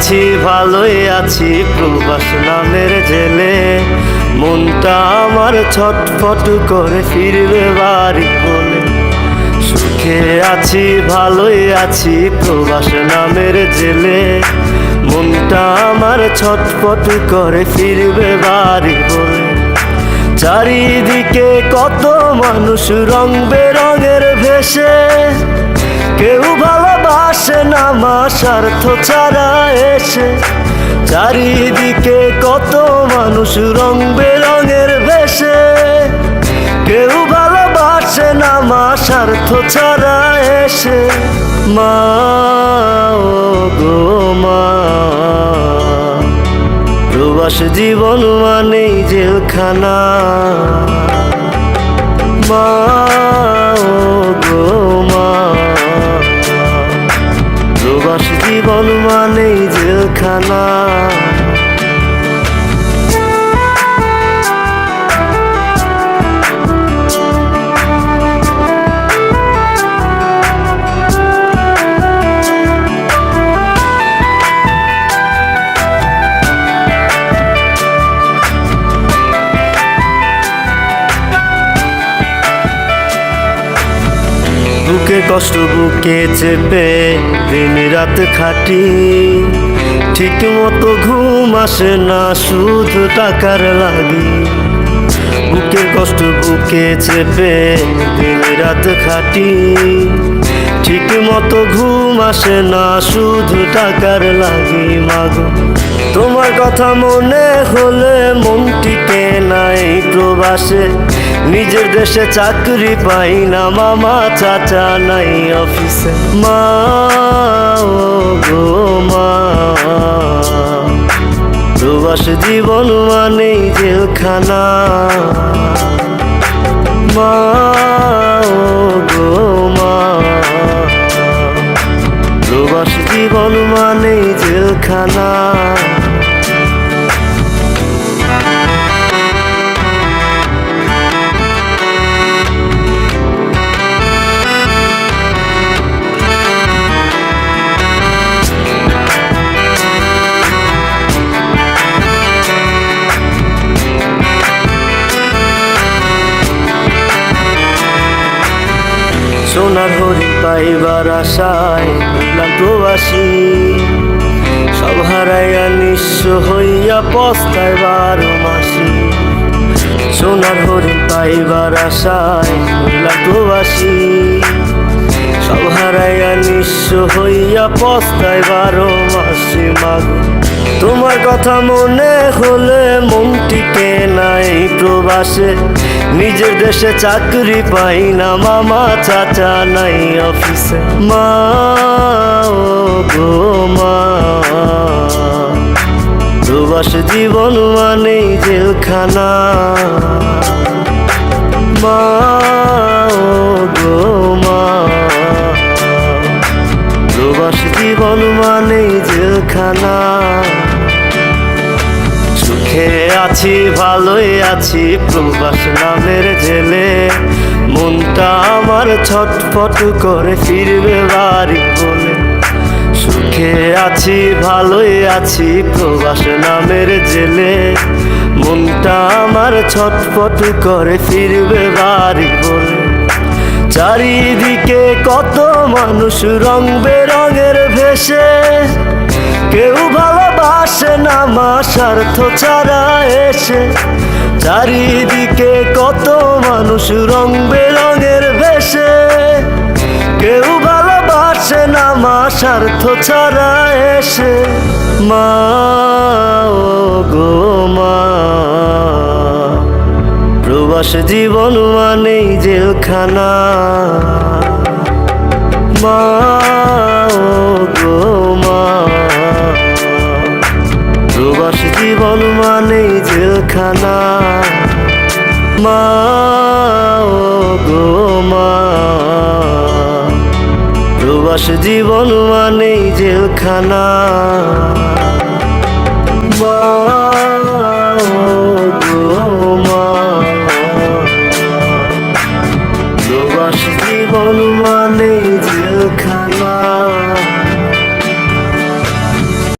আছি ভালোই আছি প্রবাস নামের জেলে, মনটা আমার ছটফট করে ফিরবে বাড়ি বলে। সুখে আছি ভালোই আছি প্রবাস নামের জেলে, মনটা আমার ছটফট করে ফিরবে বাড়ি বলে। চারিদিকে কত মানুষ রং বেরঙের ভেসে, কেউ ভালোবাসে না মা স্বার্থ ছাড়া এসে। চারিদিকে কত মানুষ রং বেরঙের ভেসে, কেউ ভালোবাসে না মা স্বার্থ ছাড়া এসে। মা ও গো মা, প্রবাস জীবন মানেই জেলখানা। মা ও গো মা, প্রবাস জীবন মানেই জেলখানা। বুকে কষ্ট বুকে চেপে দিন রাত খাটি, ঠিক মতো ঘুম আসে না শুধু টাকার লাগি। বুকের কষ্ট বুকে চেপে দিন রাত খাটি, ঠিক মতো ঘুম আসে না শুধু টাকার লাগি। মাগো তোমার কথা মনে হলে মন টিকে নাই প্রবাসে, নিজের দেশে চাকরি পাই না মামা চাচা নাই অফিসে। মা ও গো মা, প্রবাস জীবন মানেই জেলখানা। মা ও গো মা, প্রবাস জীবন মানেই জেলখানা। সোনার হরিণ পাইবার আশায় হইলাম প্রবাসী, সব হারাইয়া নিঃস্ব হইয়া পস্তায় 12 মাসি। সোনার হরিণ পাইবার আশায় হইলাম প্রবাসী, সব হারাইয়া নিঃস্ব হইয়া পস্তায় 12 মাসি। মাগো তোমার কথা মনে হলে মন টিকে নাই প্রবাসে, নিজের দেশে চাকরি পাই না মামা চাচা নাই অফিসে। মা ও গো মা, প্রবাস জীবন মানেই জেলখানা। মা ও গো মা, প্রবাস জীবন মানেই জেলখানা। সুখে আছি ভালোই আছি প্রবাস নামের জেলে, মনটা আমার ছটফট করে ফিরবে বাড়ি বলে। সুখে আছি ভালোই আছি প্রবাস নামের জেলে, মনটা আমার ছটফট করে ফিরবে বাড়ি বলে। চারিদিকে কত মানুষ রং বেরঙের ভেসে, কেউ ভালোবাসে না মা স্বার্থ ছাড়া এসে। চারিদিকে কত মানুষ রং বেরঙের ভেসে, কেউ ভালোবাসে না মা স্বার্থ ছাড়া এসে। মা ও গো মা, প্রবাস জীবন মানেই জেলখানা। মা ও গো মা, প্রবাস জীবন মানেই জেলখানা। মা ও গো মা, প্রবাস জীবন মানেই জেলখানা। মা ও গো মা, প্রবাস জীবন মানেই